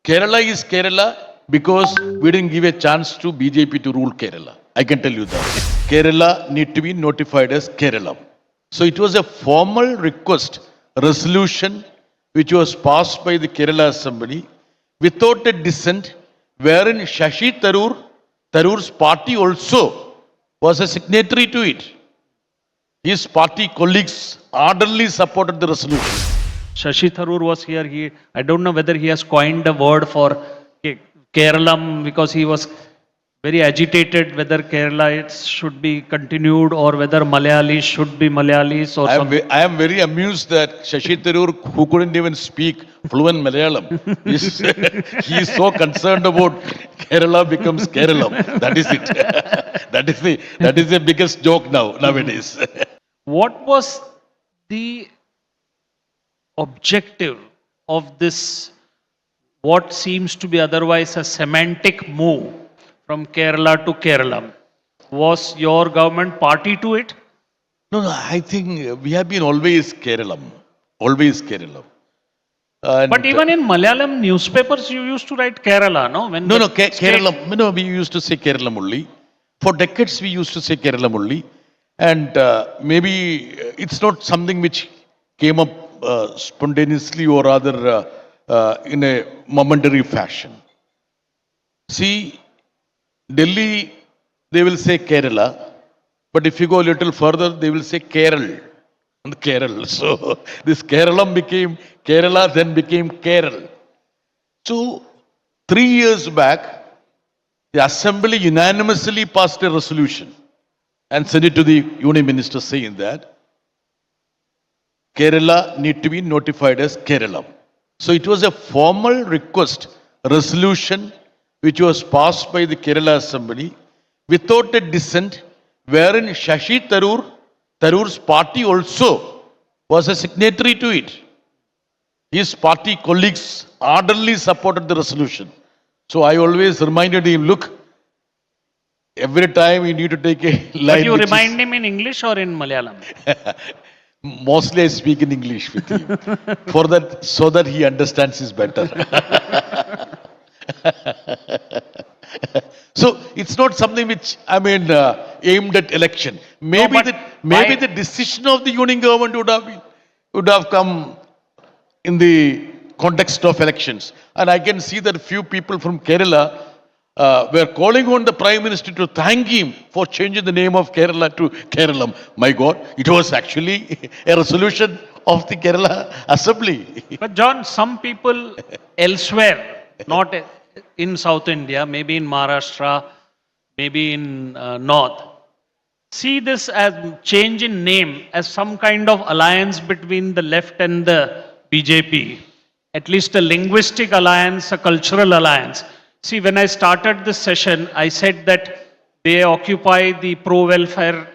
Kerala is Kerala because we didn't give a chance to BJP to rule Kerala. I can tell you that. Kerala need to be notified as Kerala. So it was a formal request, resolution which was passed by the Kerala Assembly without a dissent, wherein Shashi Tharoor's party also was a signatory to it. His party colleagues ardently supported the resolution. Shashi Tharoor was here. I don't know whether he has coined a word for Keralam because he was very agitated whether Kerala should be continued or whether Malayalis should be Malayalis or something. I am very amused that Shashi Tharoor, who couldn't even speak fluent Malayalam, he is so concerned about Kerala becomes Keralam. That is it. that is the biggest joke nowadays. What was the objective of this, what seems to be otherwise a semantic move from Kerala to Kerala? Was your government party to it? No, I think we have been always Keralam. Always Keralam. And But even in Malayalam newspapers, you used to write Kerala, no? Keralam. No, we used to say Keralam only. For decades, we used to say Keralam only. And maybe it's not something which came up spontaneously or rather in a momentary fashion. See, Delhi, they will say Kerala, but if you go a little further, they will say Keral. So this Keralam became Kerala, then became Keral. So 3 years back, the Assembly unanimously passed a resolution and sent it to the Union Minister saying that Kerala need to be notified as Kerala. So it was a formal request, resolution which was passed by the Kerala Assembly without a dissent, wherein Shashi Tharoor's party also was a signatory to it. His party colleagues ardently supported the resolution. So I always reminded him, look, every time you need to take a line. But you remind him in English or in Malayalam? Mostly I speak in English with him, so that he understands this better. So it's not something which aimed at election. Maybe the decision of the union government would have come in the context of elections. And I can see that few people from Kerala were calling on the Prime Minister to thank him for changing the name of Kerala to Keralam. My God, it was actually a resolution of the Kerala Assembly. But John, some people elsewhere, not in South India, maybe in Maharashtra, maybe in North, see this as change in name as some kind of alliance between the left and the BJP, at least a linguistic alliance, a cultural alliance. See, when I started this session, I said that they occupy the pro-welfare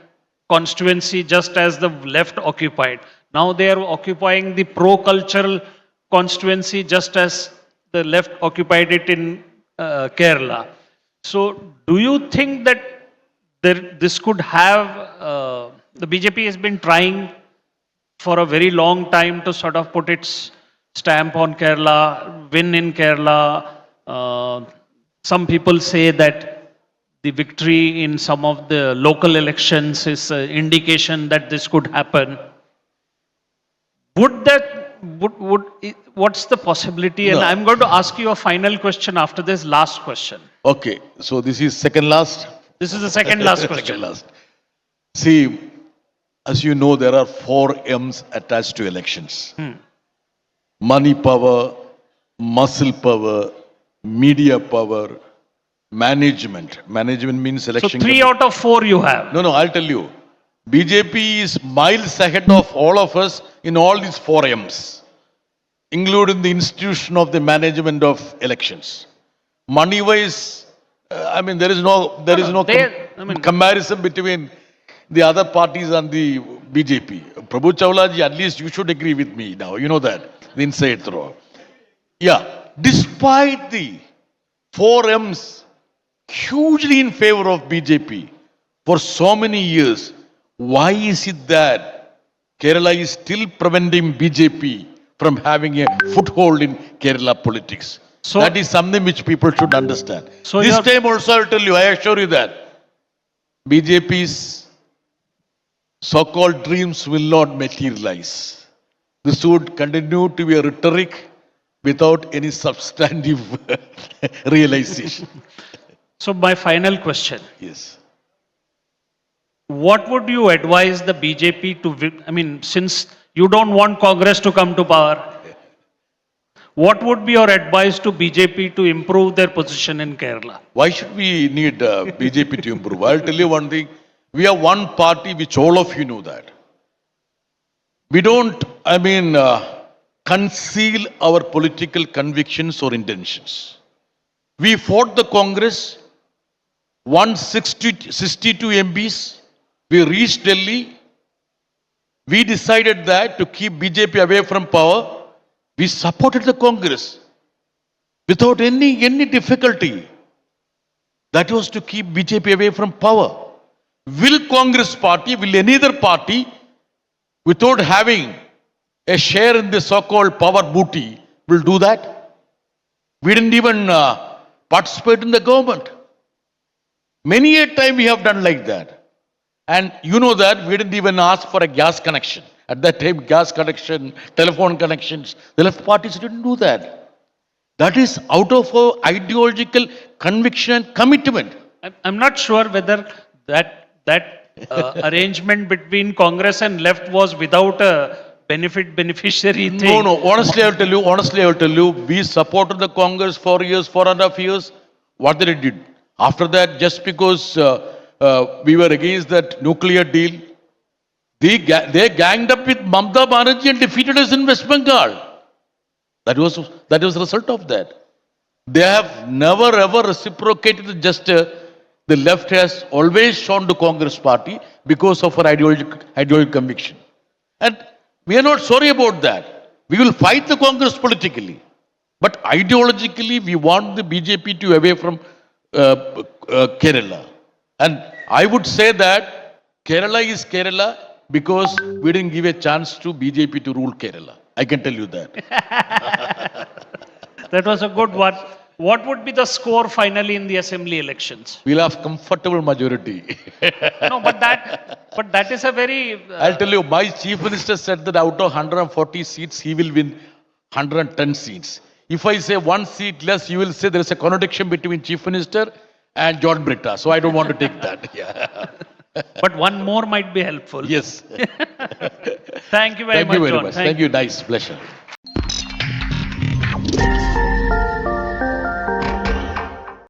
constituency just as the left occupied. Now they are occupying the pro-cultural constituency just as the left occupied it in Kerala. So do you think that this could have, the BJP has been trying for a very long time to sort of put its stamp on Kerala, win in Kerala. Some people say that the victory in some of the local elections is an indication that this could happen. What's the possibility? And I'm going to ask you a final question after this last question. Okay, so this is second last? This is the second last question. Second last. See, as you know, there are 4 M's attached to elections. Money power, muscle power, media power, management. Management means election. So 3 out of 4 you have. No, I'll tell you. BJP is miles ahead of all of us in all these 4 M's, including the institution of the management of elections. Money-wise, there is no comparison between the other parties and the BJP. Prabhu Chawlaji, at least you should agree with me now. You know that, the inside throw. Yeah, despite the 4 M's hugely in favor of BJP for so many years, why is it that Kerala is still preventing BJP from having a foothold in Kerala politics? So, That is something which people should understand. So This you're- time also I will tell you, I assure you that BJP's so-called dreams will not materialize. This would continue to be a rhetoric without any substantive realization. so my final question. Yes. What would you advise the BJP to, I mean, since you don't want Congress to come to power, what would be your advice to BJP to improve their position in Kerala? Why should we need BJP to improve? I'll tell you one thing. We are one party which all of you know that. We don't, conceal our political convictions or intentions. We fought the Congress, won 62 MPs. We reached Delhi. We decided that to keep BJP away from power, we supported the Congress without any difficulty. That was to keep BJP away from power. Will Congress party, will any other party, without having a share in the so-called power booty, will do that? We didn't even participate in the government. Many a time we have done like that. And you know that we didn't even ask for a gas connection. At that time, gas connection, telephone connections, the left parties didn't do that. That is out of our ideological conviction and commitment. I'm not sure whether that arrangement between Congress and left was without a beneficiary thing. No. Honestly, I will tell you, we supported the Congress for years, 4.5 years. What they did? After that, just because we were against that nuclear deal, they ganged up with Mamata Banerjee and defeated us in West Bengal. That was the result of that. They have never ever reciprocated the gesture the left has always shown to Congress party because of our ideological conviction. And we are not sorry about that. We will fight the Congress politically. But ideologically, we want the BJP to away from Kerala. And I would say that Kerala is Kerala because we didn't give a chance to BJP to rule Kerala. I can tell you that. That was a good one. What would be the score finally in the assembly elections? We'll have comfortable majority. No, but that is a very. I'll tell you, my chief minister said that out of 140 seats, he will win 110 seats. If I say one seat less, you will say there is a contradiction between chief minister and John Brittas. So I don't want to take that. Yeah. But one more might be helpful. Yes. Thank you very much, John. Thank you. Nice pleasure.